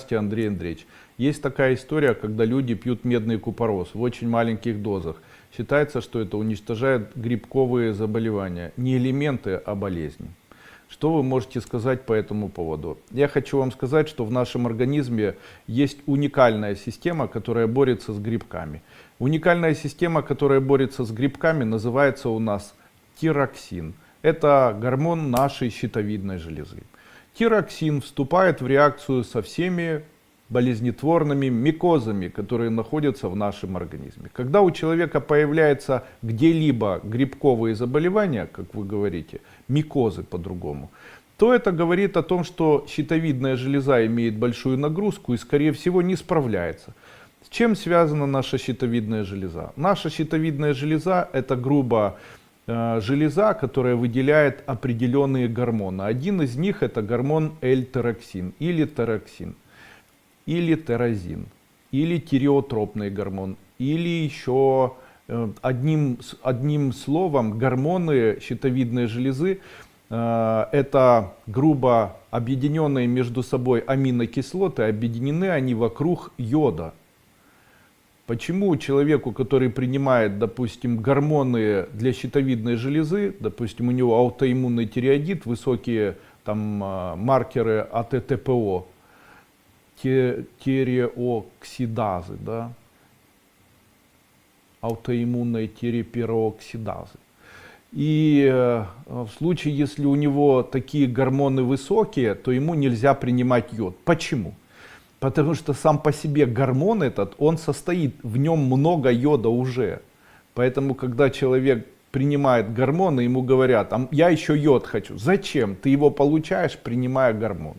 Здравствуйте, Андрей Андреевич. Есть такая история, когда люди пьют медный купорос в очень маленьких дозах. Считается, что это уничтожает грибковые заболевания. Не элементы, а болезни. Что вы можете сказать по этому поводу? Я хочу вам сказать, что в нашем организме есть уникальная система, которая борется с грибками. Уникальная система, которая борется с грибками, называется у нас тироксин. Это гормон нашей щитовидной железы. Тироксин вступает в реакцию со всеми болезнетворными микозами, которые находятся в нашем организме. Когда у человека появляется где-либо грибковые заболевания, как вы говорите, микозы по-другому, то это говорит о том, что щитовидная железа имеет большую нагрузку и, скорее всего, не справляется. С чем связана наша щитовидная железа? Наша щитовидная железа — это грубо железа, которая выделяет определенные гормоны. Один из них — это гормон L-тироксин или тироксин, или тирозин, или тиреотропный гормон, или еще одним словом гормоны щитовидной железы. Это грубо объединенные между собой аминокислоты, объединены они вокруг йода. Почему человеку, который принимает, допустим, гормоны для щитовидной железы, допустим, у него аутоиммунный тиреоидит, высокие там маркеры АТТПО, тиреоксидазы, да, аутоиммунной тирепероксидазы. И в случае, если у него такие гормоны высокие, то ему нельзя принимать йод. Почему? Потому что сам по себе гормон этот, он состоит, в нем много йода уже. Поэтому, когда человек принимает гормоны, ему говорят: я еще йод хочу. Зачем? Ты его получаешь, принимая гормон.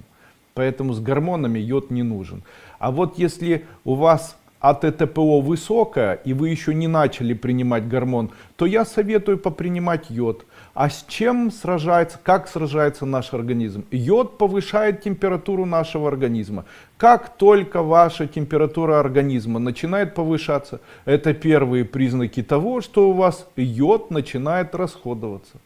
Поэтому с гормонами йод не нужен. А вот если у вас АТТПО высокая, и вы еще не начали принимать гормон, то я советую попринимать йод. А с чем сражается, как сражается наш организм? Йод повышает температуру нашего организма. Как только ваша температура организма начинает повышаться, это первые признаки того, что у вас йод начинает расходоваться.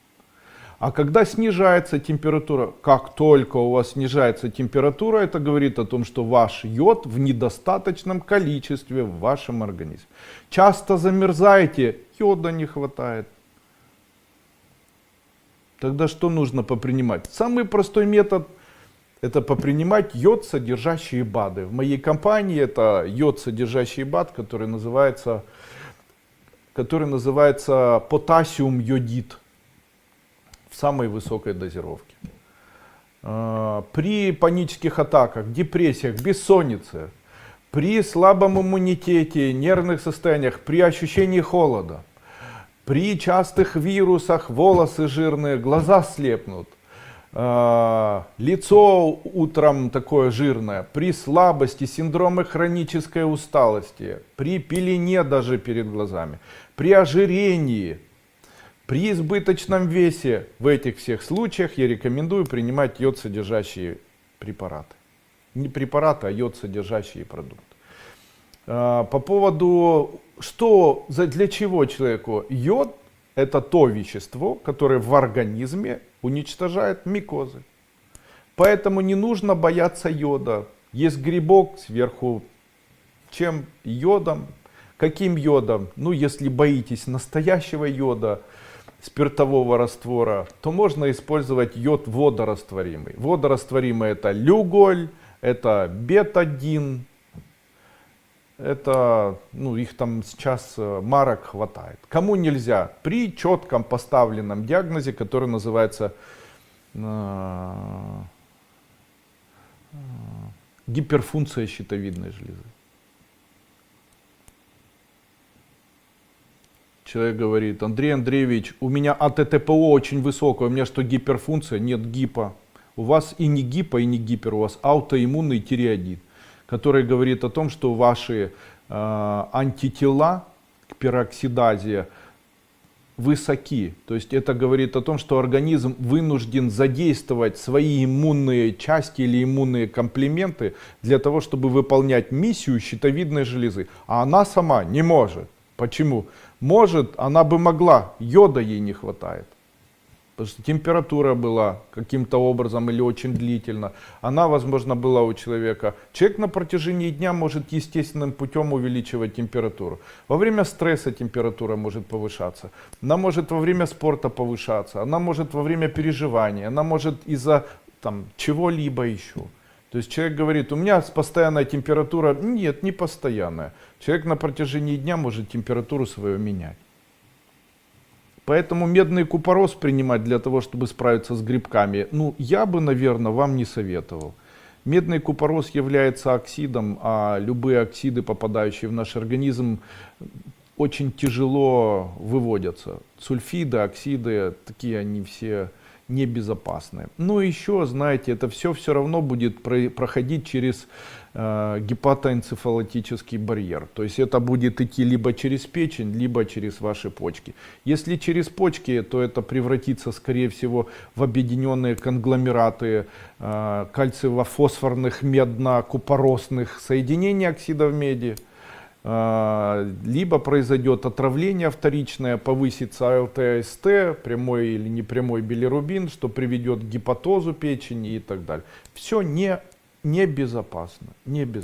А когда снижается температура, как только у вас снижается температура, это говорит о том, что ваш йод в недостаточном количестве в вашем организме. Часто замерзаете, йода не хватает. Тогда что нужно попринимать? Самый простой метод — это попринимать йод, содержащие БАДы. В моей компании это йод, содержащий БАД, который называется потасиум-йодид в самой высокой дозировке. При панических атаках, депрессиях, бессоннице, при слабом иммунитете, нервных состояниях, при ощущении холода, при частых вирусах, волосы жирные, глаза слепнут, лицо утром такое жирное, при слабости, синдроме хронической усталости, при пелене даже перед глазами, при ожирении, при избыточном весе, в этих всех случаях я рекомендую принимать йод содержащие препараты. Не препараты, а йод содержащие продукты. По поводу, для чего человеку? Йод — это то вещество, которое в организме уничтожает микозы. Поэтому не нужно бояться йода. Есть грибок сверху. Чем? Йодом. Каким йодом? Ну, если боитесь настоящего йода, спиртового раствора, то можно использовать йод водорастворимый. Водорастворимый — это люголь, это бетадин. Это, их там сейчас марок хватает. Кому нельзя? При четком поставленном диагнозе, который называется гиперфункция щитовидной железы. Человек говорит: Андрей Андреевич, у меня АТТПО очень высокое, у меня что, гиперфункция? Нет, гипо. У вас и не гипо, и не гипер, у вас аутоиммунный тиреоидит, который говорит о том, что ваши антитела к пероксидазе высоки. То есть это говорит о том, что организм вынужден задействовать свои иммунные части или иммунные комплементы для того, чтобы выполнять миссию щитовидной железы. А она сама не может. Почему? Может, она бы могла, йода ей не хватает. Потому что температура была каким-то образом или очень длительно. Она, возможно, была у человека. Человек на протяжении дня может естественным путем увеличивать температуру. Во время стресса температура может повышаться. Она может во время спорта повышаться. Она может во время переживания. Она может из-за чего-либо еще. То есть человек говорит, у меня постоянная температура. Нет, не постоянная. Человек на протяжении дня может температуру свою менять. Поэтому медный купорос принимать для того, чтобы справиться с грибками, я бы, наверное, вам не советовал. Медный купорос является оксидом, а любые оксиды, попадающие в наш организм, очень тяжело выводятся. Сульфиды, оксиды, такие они все небезопасные. Но еще, знаете, это все равно будет проходить через гепатоэнцефалотический барьер. То есть это будет идти либо через печень, либо через ваши почки. Если через почки, то это превратится, скорее всего, в объединенные конгломераты кальциево-фосфорных медно-купоросных соединений оксидов меди. Либо произойдет отравление вторичное, повысится АЛТ-АСТ, прямой или непрямой билирубин, что приведет к гепатозу печени и так далее. Все небезопасно.